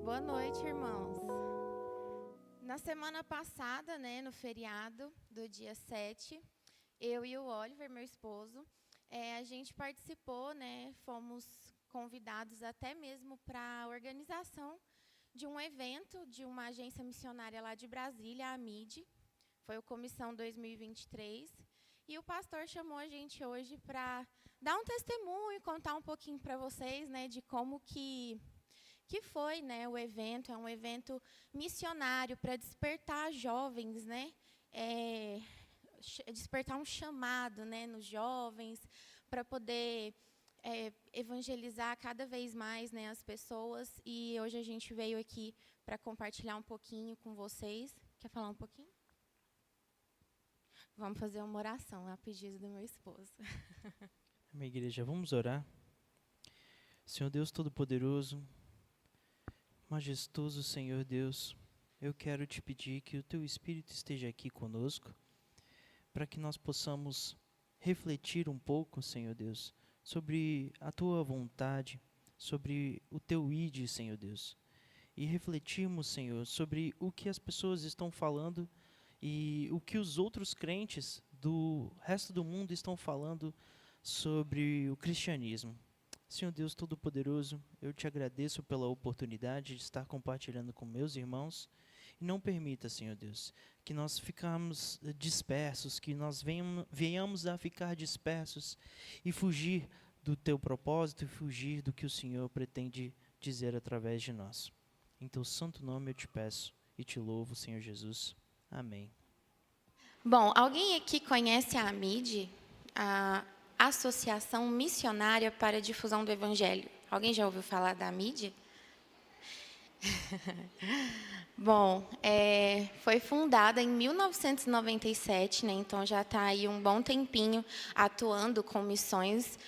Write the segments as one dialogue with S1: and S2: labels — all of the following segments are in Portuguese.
S1: Boa noite, irmãos. Na semana passada, no feriado do dia 7, eu e o Oliver, meu esposo, a gente participou, fomos convidados até mesmo para a organização de um evento de uma agência missionária lá de Brasília, a MID. Foi o Comissão 2023. E o pastor chamou a gente hoje para dar um testemunho e contar um pouquinho para vocês, de como que foi, o evento. É um evento missionário para despertar jovens, despertar um chamado, nos jovens, para poder evangelizar cada vez mais, as pessoas. E hoje a gente veio aqui para compartilhar um pouquinho com vocês. Quer falar um pouquinho? Vamos fazer uma oração a pedido do meu esposo.
S2: Amém, igreja, vamos orar. Senhor Deus Todo-Poderoso, majestoso Senhor Deus, eu quero te pedir que o Teu Espírito esteja aqui conosco, para que nós possamos refletir um pouco, Senhor Deus, sobre a Tua vontade, sobre o Teu ide, Senhor Deus, e refletirmos, Senhor, sobre o que as pessoas estão falando e o que os outros crentes do resto do mundo estão falando sobre o cristianismo. Senhor Deus Todo-Poderoso, eu te agradeço pela oportunidade de estar compartilhando com meus irmãos. E não permita, Senhor Deus, que nós ficamos dispersos, que nós venhamos a ficar dispersos e fugir do teu propósito e fugir do que o Senhor pretende dizer através de nós. Em teu santo nome eu te peço e te louvo, Senhor Jesus. Amém.
S1: Bom, alguém aqui conhece a AMID, a Associação Missionária para a Difusão do Evangelho? Alguém já ouviu falar da AMID? Bom, foi fundada em 1997, então já está aí um bom tempinho atuando com missões,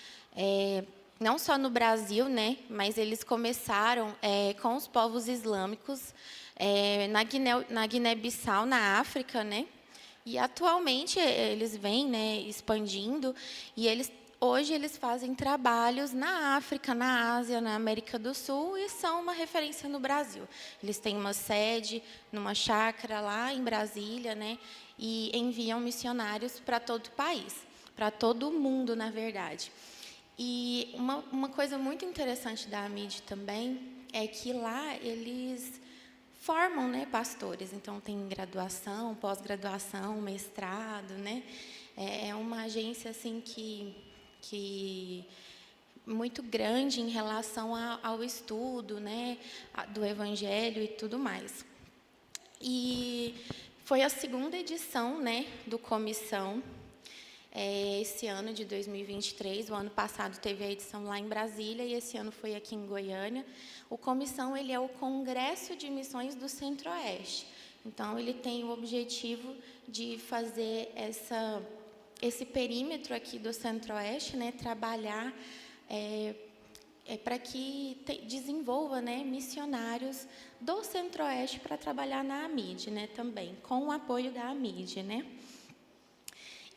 S1: não só no Brasil, mas eles começaram com os povos islâmicos na Guiné-Bissau, na África, E atualmente eles vêm expandindo e hoje eles fazem trabalhos na África, na Ásia, na América do Sul e são uma referência no Brasil. Eles têm uma sede numa chácara lá em Brasília, e enviam missionários para todo o país, para todo o mundo, na verdade. E uma coisa muito interessante da AMID também é que lá eles formam, pastores. Então, tem graduação, pós-graduação, mestrado, É uma agência assim que muito grande em relação ao estudo, do Evangelho e tudo mais. E foi a segunda edição, do Comissão. Esse ano de 2023, o ano passado teve a edição lá em Brasília e esse ano foi aqui em Goiânia. O Comissão ele é o Congresso de Missões do Centro-Oeste. Então, ele tem o objetivo de fazer esse perímetro aqui do Centro-Oeste, trabalhar para que desenvolva missionários do Centro-Oeste para trabalhar na AMID, também, com o apoio da AMID,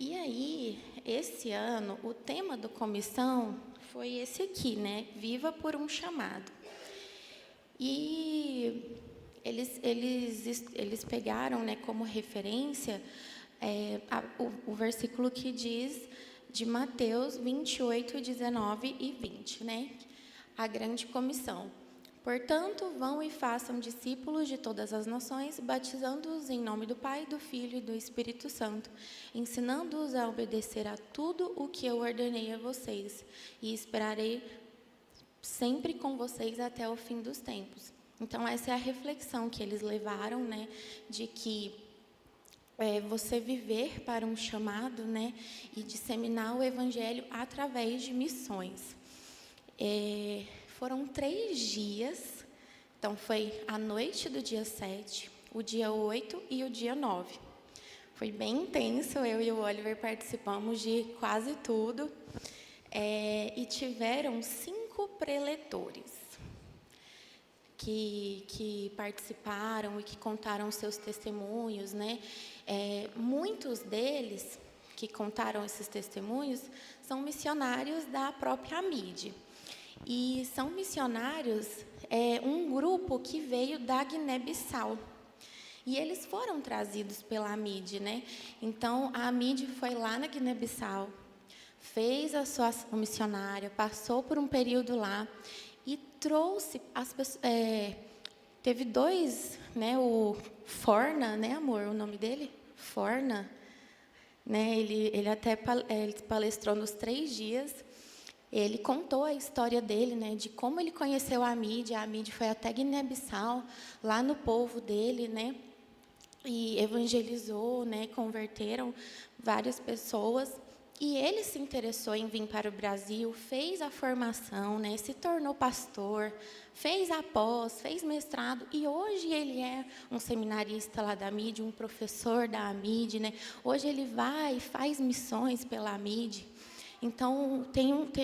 S1: E aí, esse ano, o tema do Comissão foi esse aqui, Viva por um chamado. E eles pegaram como referência o versículo que diz de Mateus 28, 19 e 20, A grande comissão. Portanto, vão e façam discípulos de todas as nações, batizando-os em nome do Pai, do Filho e do Espírito Santo, ensinando-os a obedecer a tudo o que eu ordenei a vocês, e esperarei sempre com vocês até o fim dos tempos. Então, essa é a reflexão que eles levaram, de que você viver para um chamado, e disseminar o Evangelho através de missões. Foram 3 dias, então foi a noite do dia 7, o dia 8 e o dia 9. Foi bem intenso, eu e o Oliver participamos de quase tudo, e tiveram 5 preletores que participaram e que contaram seus testemunhos, muitos deles que contaram esses testemunhos são missionários da própria AMID. E são missionários, um grupo que veio da Guiné-Bissau. E eles foram trazidos pela AMID, né? Então, a AMID foi lá na Guiné-Bissau, fez a sua ação missionária, passou por um período lá e trouxe as pessoas. Teve dois, né? O Forna, né, amor? O nome dele? Forna. Né, ele até ele palestrou nos 3 dias. Ele contou a história dele, né, de como ele conheceu a AMID foi até Guiné-Bissau, lá no povo dele, né, e evangelizou, né, converteram várias pessoas. E ele se interessou em vir para o Brasil, fez a formação, né, se tornou pastor, fez a pós, fez mestrado, e hoje ele é um seminarista lá da AMID, um professor da AMID, né? Hoje ele vai e faz missões pela AMID. Então,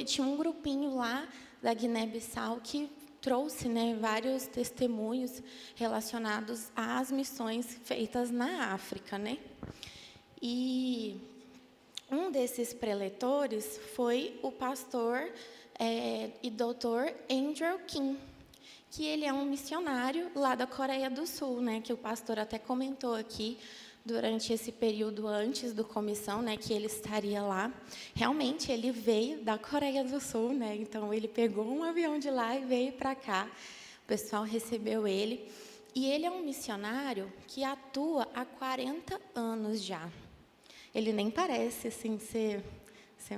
S1: tinha um grupinho lá da Guiné-Bissau que trouxe, né, vários testemunhos relacionados às missões feitas na África, né? E um desses preletores foi o pastor e doutor Andrew Kim, que ele é um missionário lá da Coreia do Sul, né, que o pastor até comentou aqui durante esse período antes do comissão, né, que ele estaria lá. Realmente ele veio da Coreia do Sul, né? Então ele pegou um avião de lá e veio para cá. O pessoal recebeu ele, e ele é um missionário que atua há 40 anos já. Ele nem parece assim ser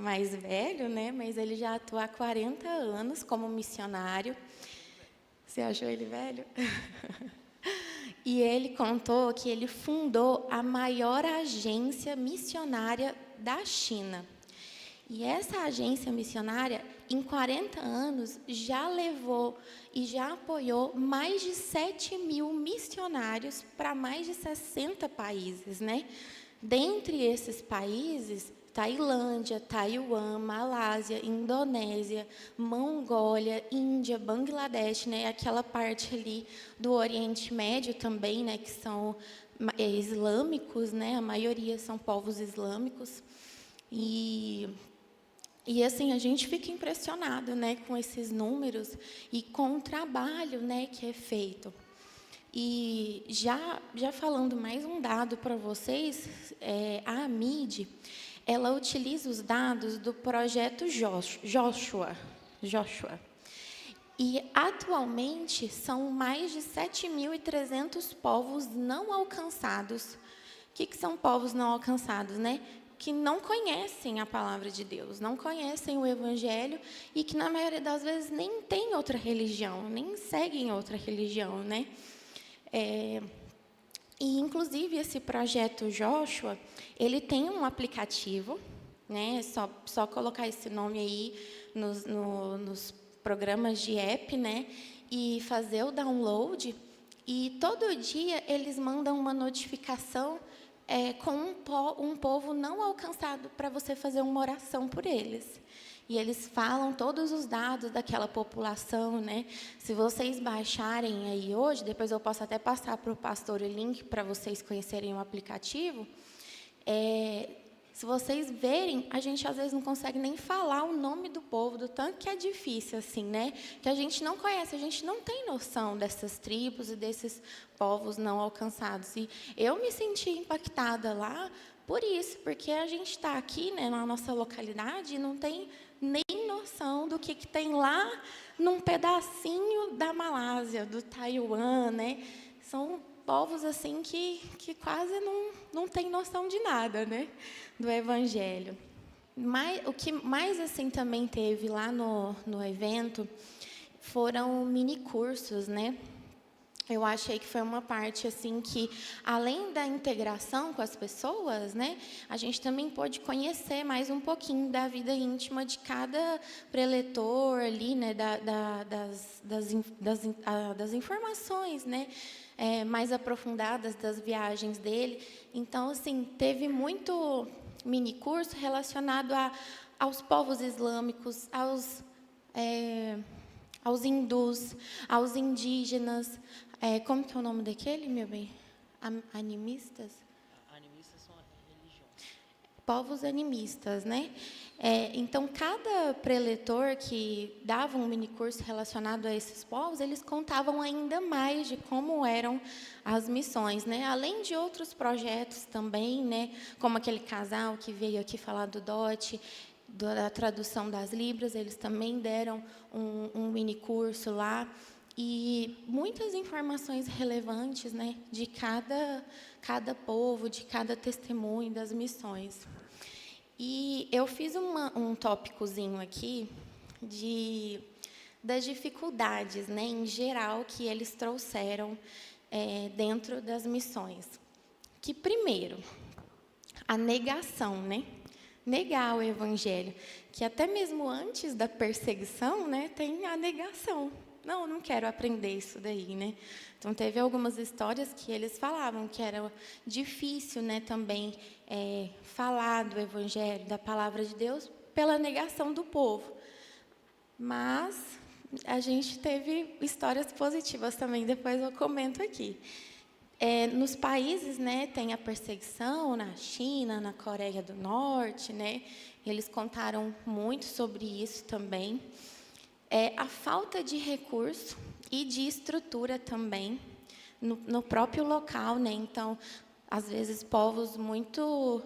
S1: mais velho, né? Mas ele já atua há 40 anos como missionário. Você achou ele velho? E ele contou que ele fundou a maior agência missionária da China. E essa agência missionária, em 40 anos, já levou e já apoiou mais de 7.000 missionários para mais de 60 países, né? Dentre esses países, Tailândia, Taiwan, Malásia, Indonésia, Mongólia, Índia, Bangladesh, né, aquela parte ali do Oriente Médio também, né, que são islâmicos, né, a maioria são povos islâmicos. E assim, a gente fica impressionado, né, com esses números e com o trabalho, né, que é feito. E já falando mais um dado para vocês, a AMID, ela utiliza os dados do projeto Joshua. E, atualmente, são mais de 7.300 povos não alcançados. O que são povos não alcançados, né? Que não conhecem a palavra de Deus, não conhecem o Evangelho e que, na maioria das vezes, nem têm outra religião, nem seguem outra religião, né? E, inclusive, esse projeto Joshua, ele tem um aplicativo, né? Só colocar esse nome aí nos programas de app, né? E fazer o download. E todo dia eles mandam uma notificação com um povo não alcançado para você fazer uma oração por eles. E eles falam todos os dados daquela população, né? Se vocês baixarem aí hoje, depois eu posso até passar para o pastor o link para vocês conhecerem o aplicativo. Se vocês verem, a gente às vezes não consegue nem falar o nome do povo, do tanto que é difícil, assim, né? Que a gente não conhece, a gente não tem noção dessas tribos e desses povos não alcançados. E eu me senti impactada lá por isso, porque a gente está aqui, né, na nossa localidade e não tem nem noção do que tem lá num pedacinho da Malásia, do Taiwan, né? São povos assim que quase não tem noção de nada, né, do Evangelho. Mas o que mais assim também teve lá no evento foram mini cursos, né? Eu achei que foi uma parte assim que, além da integração com as pessoas, né, a gente também pôde conhecer mais um pouquinho da vida íntima de cada preletor ali, né, das informações, né, mais aprofundadas das viagens dele. Então, assim, teve muito mini curso relacionado aos povos islâmicos, aos hindus, aos indígenas. Como que é o nome daquele, meu bem? Animistas?
S2: Animistas são religiões.
S1: povos animistas, né? Então, cada preletor que dava um minicurso relacionado a esses povos, eles contavam ainda mais de como eram as missões, né? Além de outros projetos também, né? Como aquele casal que veio aqui falar do DOT, da tradução das Libras, eles também deram um minicurso lá. E muitas informações relevantes, né? De cada povo, de cada testemunho das missões. E eu fiz um tópicozinho aqui das dificuldades, né, em geral, que eles trouxeram dentro das missões. Que, primeiro, a negação, né? Negar o evangelho. Que até mesmo antes da perseguição, né, tem a negação. Não quero aprender isso daí, né? Então, teve algumas histórias que eles falavam que era difícil, né, também falar do Evangelho, da Palavra de Deus, pela negação do povo. Mas a gente teve histórias positivas também, depois eu comento aqui. Nos países, né, tem a perseguição, na China, na Coreia do Norte, né? Eles contaram muito sobre isso também. A falta de recurso e de estrutura também no próprio local, né? Então, às vezes, povos muito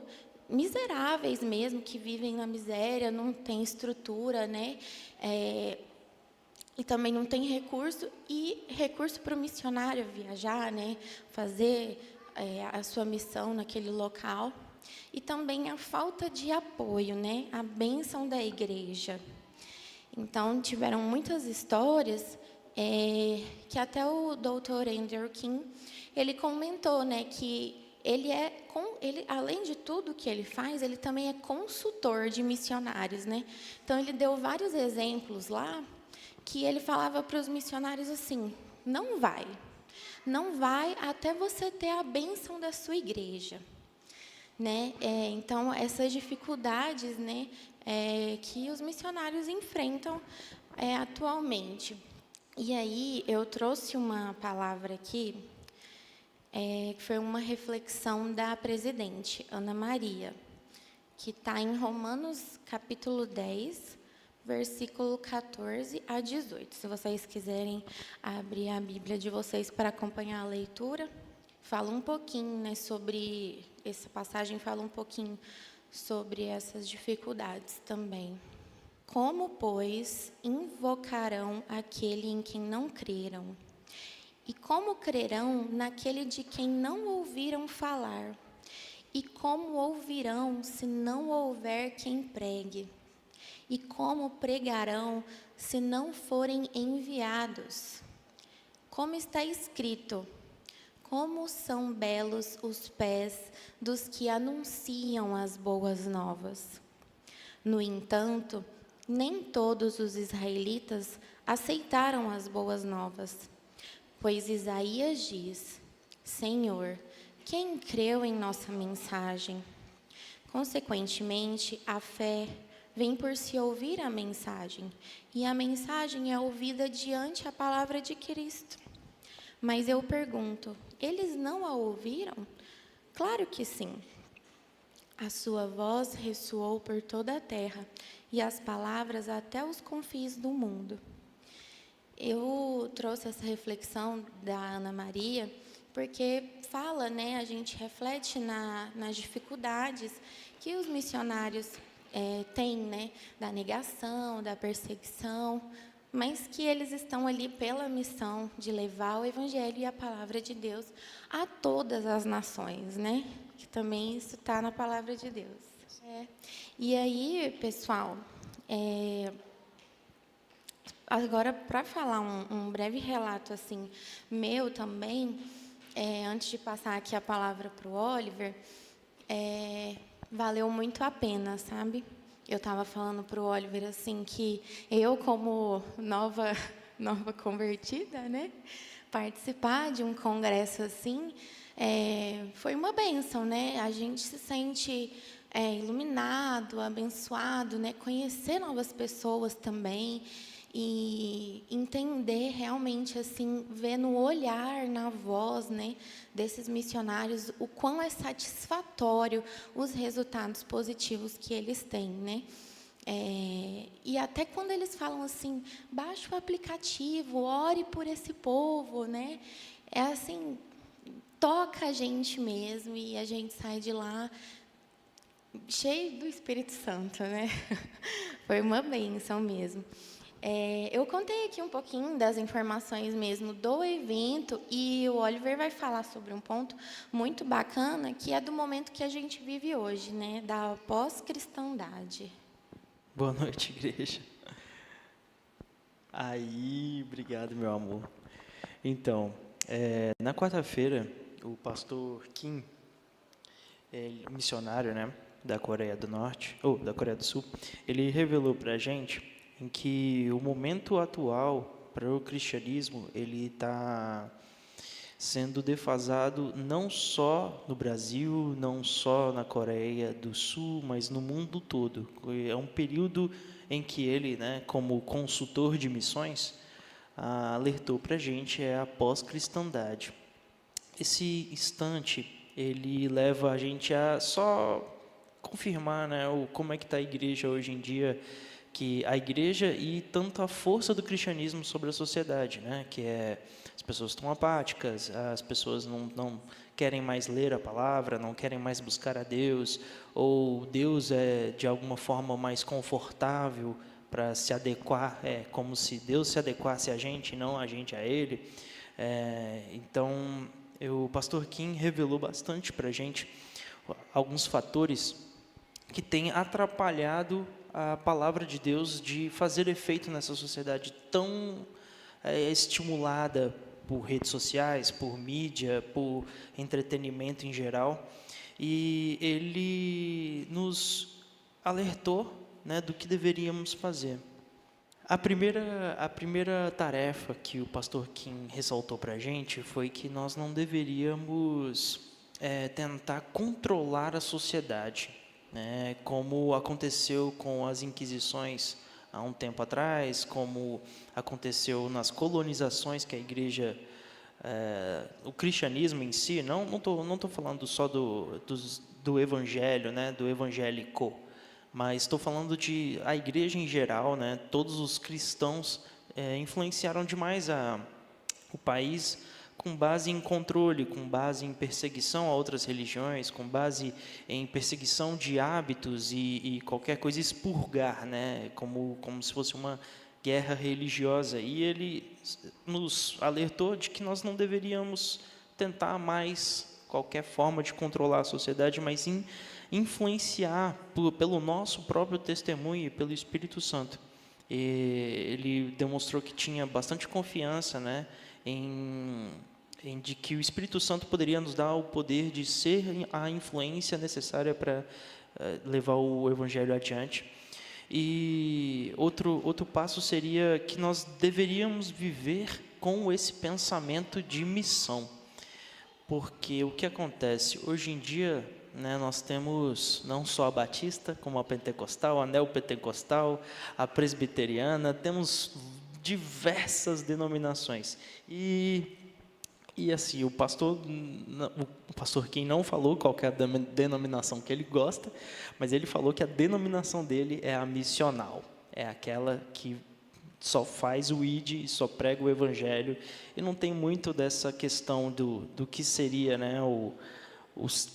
S1: miseráveis mesmo, que vivem na miséria, não tem estrutura, né? E também não tem recurso para o missionário viajar, né? Fazer a sua missão naquele local. E também a falta de apoio, né? A bênção da igreja. Então, tiveram muitas histórias que até o Dr. Andrew King, ele comentou, né, que ele além de tudo que ele faz, ele também é consultor de missionários, né? Então, ele deu vários exemplos lá que ele falava para os missionários assim: não vai até você ter a bênção da sua igreja, né? Então, essas dificuldades, né, que os missionários enfrentam atualmente. E aí, eu trouxe uma palavra aqui, que foi uma reflexão da presidente, Ana Maria, que está em Romanos, capítulo 10, versículo 14 a 18. Se vocês quiserem abrir a Bíblia de vocês para acompanhar a leitura, fala um pouquinho, né, sobre essa passagem, fala um pouquinho sobre essas dificuldades também. Como, pois, invocarão aquele em quem não creram? E como crerão naquele de quem não ouviram falar? E como ouvirão se não houver quem pregue? E como pregarão se não forem enviados? Como está escrito: como são belos os pés dos que anunciam as boas novas. No entanto, nem todos os israelitas aceitaram as boas novas, pois Isaías diz: Senhor, quem creu em nossa mensagem? Consequentemente, a fé vem por se ouvir a mensagem, e a mensagem é ouvida diante a palavra de Cristo. Mas eu pergunto, eles não a ouviram? Claro que sim. A sua voz ressoou por toda a terra, e as palavras até os confins do mundo. Eu trouxe essa reflexão da Ana Maria, porque fala, né, a gente reflete nas dificuldades que os missionários têm, né, da negação, da perseguição, mas que eles estão ali pela missão de levar o Evangelho e a palavra de Deus a todas as nações, né? Que também isso está na palavra de Deus. E aí, pessoal, agora, para falar um breve relato assim meu também, antes de passar aqui a palavra para o Oliver, valeu muito a pena, sabe? Eu estava falando para o Oliver assim que eu, como nova convertida, né, participar de um congresso assim foi uma bênção, né? A gente se sente iluminado, abençoado, né? Conhecer novas pessoas também. e entender realmente, assim, ver no olhar, na voz, né, desses missionários, o quão é satisfatório os resultados positivos que eles têm, né? E até quando eles falam assim, baixe o aplicativo, ore por esse povo, né? É assim, toca a gente mesmo e a gente sai de lá cheio do Espírito Santo, né? Foi uma bênção mesmo. Eu contei aqui um pouquinho das informações mesmo do evento e o Oliver vai falar sobre um ponto muito bacana, que é do momento que a gente vive hoje, né? Da pós-cristandade.
S2: Boa noite, igreja. Aí, obrigado, meu amor. Então, na quarta-feira, o pastor Kim, missionário, né, da Coreia do Norte, ou da Coreia do Sul, ele revelou para a gente em que o momento atual para o cristianismo, ele está sendo defasado não só no Brasil, não só na Coreia do Sul, mas no mundo todo. É um período em que ele, né, como consultor de missões, alertou para a gente a pós-cristandade. Esse instante, ele leva a gente a só confirmar, né, como é que está a igreja hoje em dia, que a igreja e tanto a força do cristianismo sobre a sociedade, né, que as pessoas estão apáticas, as pessoas não querem mais ler a palavra, não querem mais buscar a Deus, ou Deus é de alguma forma mais confortável para se adequar, como se Deus se adequasse a gente, não a gente a Ele. Então, o pastor Kim revelou bastante para a gente alguns fatores que têm atrapalhado a palavra de Deus de fazer efeito nessa sociedade tão estimulada por redes sociais, por mídia, por entretenimento em geral. E ele nos alertou, né, do que deveríamos fazer. A primeira tarefa que o pastor Kim ressaltou para a gente foi que nós não deveríamos tentar controlar a sociedade, né, como aconteceu com as inquisições há um tempo atrás, como aconteceu nas colonizações que a igreja, o cristianismo em si, não tô falando só do evangelho, né, do evangélico, mas estou falando de a igreja em geral, né, todos os cristãos influenciaram demais o país com base em controle, com base em perseguição a outras religiões, com base em perseguição de hábitos e qualquer coisa expurgar, né, como se fosse uma guerra religiosa. E ele nos alertou de que nós não deveríamos tentar mais qualquer forma de controlar a sociedade, mas sim influenciar pelo nosso próprio testemunho e pelo Espírito Santo. E ele demonstrou que tinha bastante confiança, né, de que o Espírito Santo poderia nos dar o poder de ser a influência necessária para levar o Evangelho adiante. E outro passo seria que nós deveríamos viver com esse pensamento de missão. Porque o que acontece? Hoje em dia, né, nós temos não só a batista, como a pentecostal, a neopentecostal, a presbiteriana, temos diversas denominações. E assim, o pastor Kim não falou qual que é a denominação que ele gosta, mas ele falou que a denominação dele é a missional, é aquela que só faz o ID, só prega o evangelho, e não tem muito dessa questão do que seria, né, o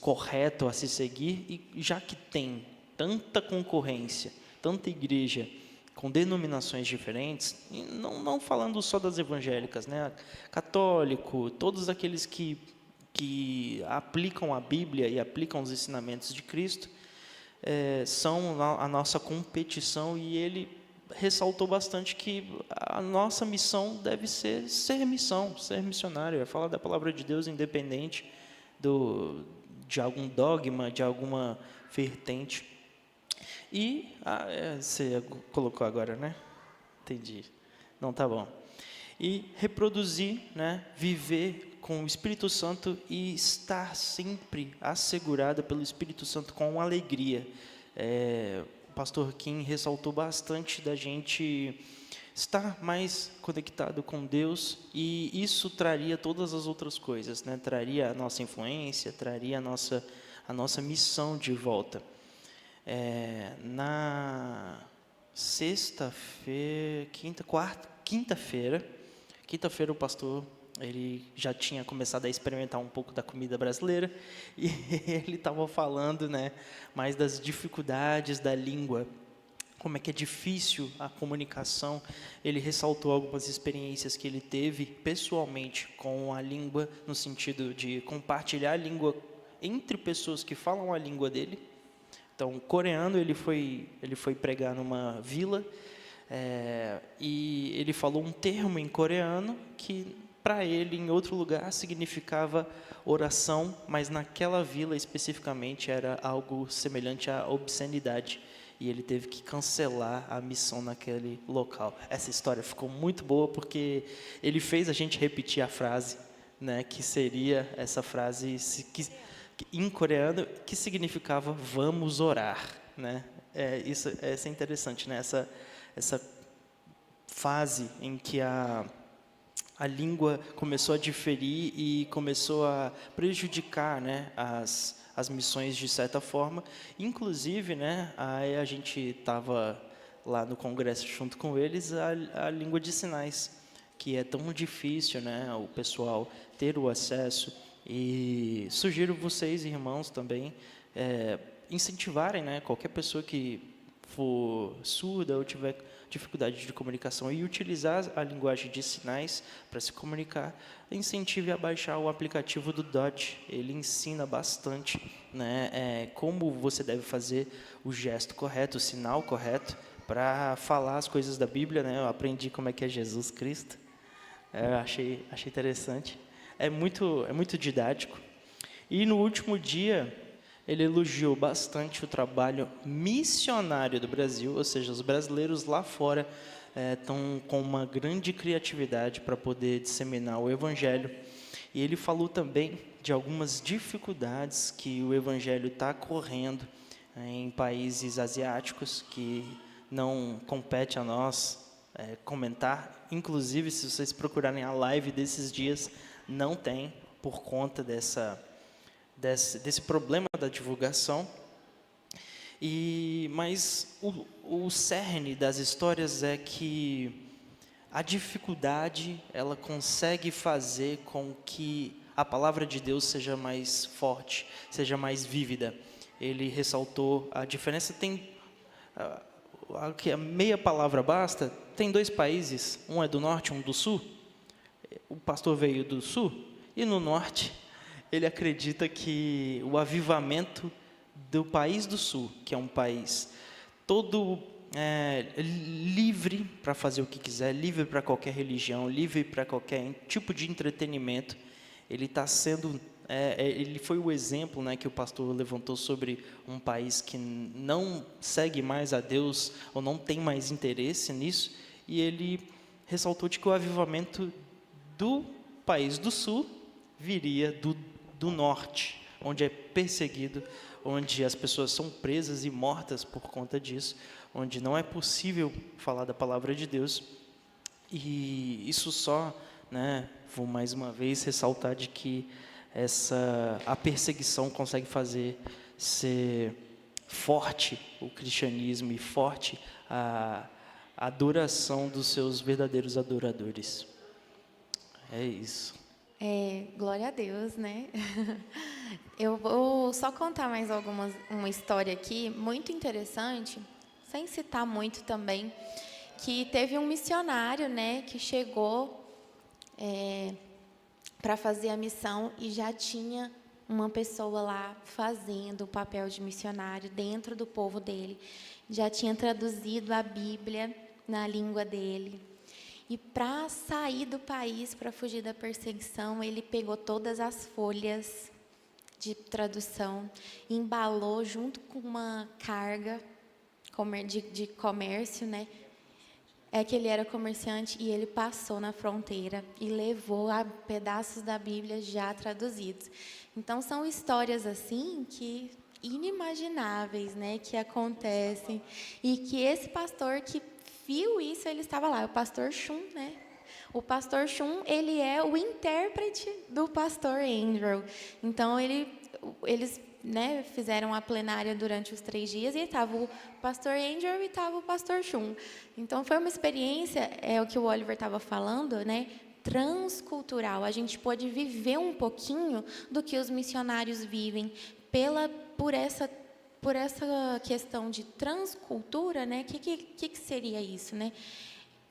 S2: correto a se seguir, e já que tem tanta concorrência, tanta igreja com denominações diferentes, e não falando só das evangélicas, né, católico, todos aqueles que aplicam a Bíblia e aplicam os ensinamentos de Cristo, são a nossa competição, e ele ressaltou bastante que a nossa missão deve ser missão, ser missionário, é falar da palavra de Deus independente de algum dogma, de alguma vertente. E você colocou agora, né? Entendi. Não, tá bom. E reproduzir, né? Viver com o Espírito Santo e estar sempre assegurado pelo Espírito Santo com alegria. O pastor Kim ressaltou bastante da gente estar mais conectado com Deus, e isso traria todas as outras coisas, né? Traria a nossa influência, traria a nossa missão de volta. Na quinta-feira o pastor, ele já tinha começado a experimentar um pouco da comida brasileira, e ele estava falando, né, mais das dificuldades da língua, como é que é difícil a comunicação. Ele ressaltou algumas experiências que ele teve pessoalmente com a língua, no sentido de compartilhar a língua entre pessoas que falam a língua dele. Então, coreano, ele foi pregar numa vila, e ele falou um termo em coreano que, para ele, em outro lugar, significava oração, mas naquela vila especificamente era algo semelhante à obscenidade. E ele teve que cancelar a missão naquele local. Essa história ficou muito boa porque ele fez a gente repetir a frase, né, que seria essa frase em coreano, que significava vamos orar, né? Isso é interessante, né? Essa fase em que a língua começou a diferir e começou a prejudicar, né, as missões de certa forma. Inclusive, né, aí a gente estava lá no congresso junto com eles, a língua de sinais, que é tão difícil, né, o pessoal ter o acesso. E sugiro vocês, irmãos, também incentivarem, né, qualquer pessoa que for surda ou tiver dificuldade de comunicação e utilizar a linguagem de sinais para se comunicar, incentive a baixar o aplicativo do Dodge. Ele ensina bastante, né, como você deve fazer o gesto correto, o sinal correto para falar as coisas da Bíblia, né? Eu aprendi como é que é Jesus Cristo. Eu achei interessante. É muito didático. E no último dia, ele elogiou bastante o trabalho missionário do Brasil, ou seja, os brasileiros lá fora estão com uma grande criatividade para poder disseminar o Evangelho. E ele falou também de algumas dificuldades que o Evangelho está correndo em países asiáticos, que não compete a nós comentar. Inclusive, se vocês procurarem a live desses dias, não tem, por conta desse problema da divulgação. Mas o cerne das histórias é que a dificuldade, ela consegue fazer com que a palavra de Deus seja mais forte, seja mais vívida. Ele ressaltou a diferença. Que a meia palavra basta. Tem 2 países, um é do norte, um do sul. O pastor veio do sul, e no norte ele acredita que o avivamento do país do sul, que é um país todo livre para fazer o que quiser, livre para qualquer religião, livre para qualquer tipo de entretenimento, ele está sendo... ele foi o exemplo, né, que o pastor levantou sobre um país que não segue mais a Deus, ou não tem mais interesse nisso, e ele ressaltou de que o avivamento do país do sul viria do norte, onde é perseguido, onde as pessoas são presas e mortas por conta disso, onde não é possível falar da palavra de Deus. E isso só, né, vou mais uma vez ressaltar de que a perseguição consegue fazer ser forte o cristianismo e forte a adoração dos seus verdadeiros adoradores. É isso.
S1: Glória a Deus, né? Eu vou só contar mais uma história aqui, muito interessante, sem citar muito também, que teve um missionário, né, que chegou para fazer a missão e já tinha uma pessoa lá fazendo o papel de missionário dentro do povo dele. Já tinha traduzido a Bíblia na língua dele. E para sair do país, para fugir da perseguição, ele pegou todas as folhas de tradução, embalou junto com uma carga de comércio, né? É que ele era comerciante e ele passou na fronteira e levou pedaços da Bíblia já traduzidos. Então, são histórias assim que inimagináveis, né, que acontecem, e que esse pastor que viu isso, ele estava lá, o pastor Shun, né? O pastor Shun, ele é o intérprete do pastor Andrew. Então, eles, né, fizeram a plenária durante os 3 dias e estava o pastor Andrew e estava o pastor Shun. Então, foi uma experiência, é o que o Oliver estava falando, né, transcultural. A gente pôde viver um pouquinho do que os missionários vivem por essa questão de transcultura, né? Que seria isso, né?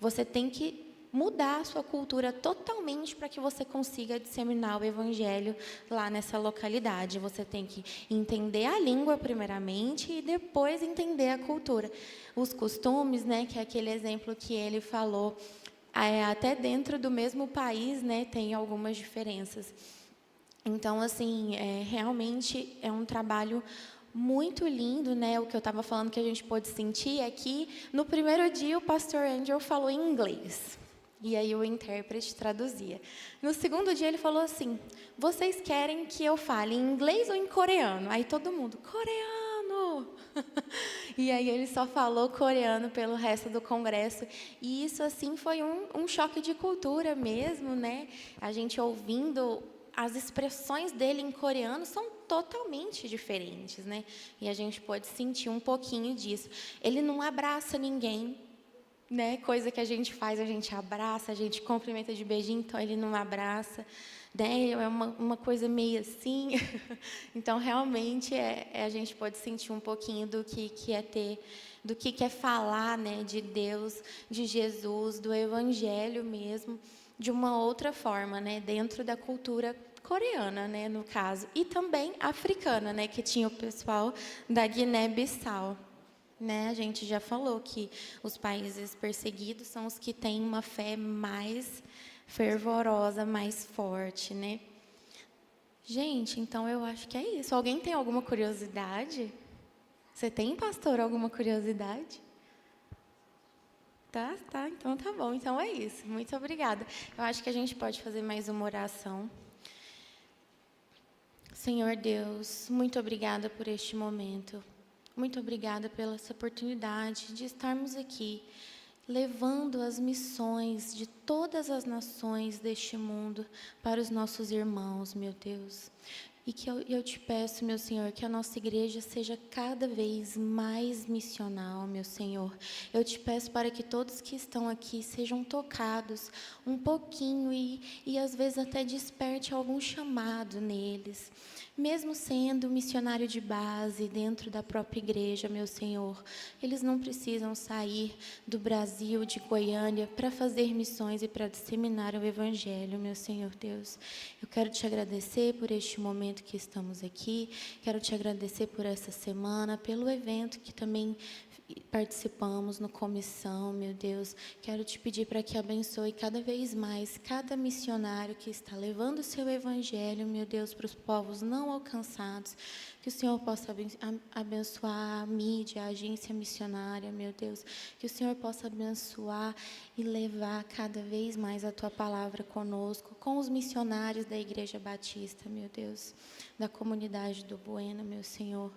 S1: Você tem que mudar a sua cultura totalmente para que você consiga disseminar o evangelho lá nessa localidade. Você tem que entender a língua primeiramente e depois entender a cultura. Os costumes, né, que é aquele exemplo que ele falou, até dentro do mesmo país, né, tem algumas diferenças. Então, assim, realmente é um trabalho muito lindo, né? O que eu estava falando que a gente pôde sentir é que no primeiro dia o pastor Andrew falou em inglês. E aí o intérprete traduzia. No segundo dia ele falou assim: vocês querem que eu fale em inglês ou em coreano? Aí todo mundo, coreano! E aí ele só falou coreano pelo resto do congresso. E isso, assim, foi um choque de cultura mesmo, né? A gente ouvindo as expressões dele em coreano são totalmente diferentes, né? E a gente pode sentir um pouquinho disso. Ele não abraça ninguém, né? Coisa que a gente faz, a gente abraça, a gente cumprimenta de beijinho, então ele não abraça, né? É uma coisa meio assim. Então, realmente, a gente pode sentir um pouquinho do que é ter, do que é falar, né? De Deus, de Jesus, do Evangelho mesmo, de uma outra forma, né? Dentro da cultura coreana, né, no caso, e também africana, né, que tinha o pessoal da Guiné-Bissau, né? A gente já falou que os países perseguidos são os que têm uma fé mais fervorosa, mais forte, né? Gente, então eu acho que é isso. Alguém tem alguma curiosidade? Você tem, pastor, alguma curiosidade? Tá, então tá bom. Então é isso. Muito obrigada. Eu acho que a gente pode fazer mais uma oração. Senhor Deus, muito obrigada por este momento. Muito obrigada pela essa oportunidade de estarmos aqui, levando as missões de todas as nações deste mundo para os nossos irmãos, meu Deus. E que eu te peço, meu Senhor, que a nossa igreja seja cada vez mais missional, meu Senhor. Eu te peço para que todos que estão aqui sejam tocados um pouquinho e às vezes até desperte algum chamado neles. Mesmo sendo missionário de base dentro da própria igreja, meu Senhor, eles não precisam sair do Brasil, de Goiânia, para fazer missões e para disseminar o Evangelho, meu Senhor Deus. Eu quero te agradecer por este momento que estamos aqui, quero te agradecer por essa semana, pelo evento que também participamos no comissão, meu Deus. Quero te pedir para que abençoe cada vez mais cada missionário que está levando o seu evangelho, meu Deus, para os povos não alcançados. Que o Senhor possa abençoar a mídia, a agência missionária, meu Deus. Que o Senhor possa abençoar e levar cada vez mais a Tua palavra conosco, com os missionários da Igreja Batista, meu Deus, da comunidade do Bueno, meu Senhor.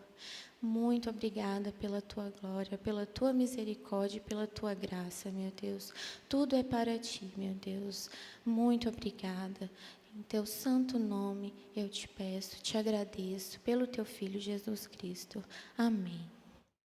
S1: Muito obrigada pela Tua glória, pela Tua misericórdia e pela Tua graça, meu Deus. Tudo é para Ti, meu Deus. Muito obrigada. Em Teu santo nome eu te peço, te agradeço pelo Teu Filho Jesus Cristo. Amém.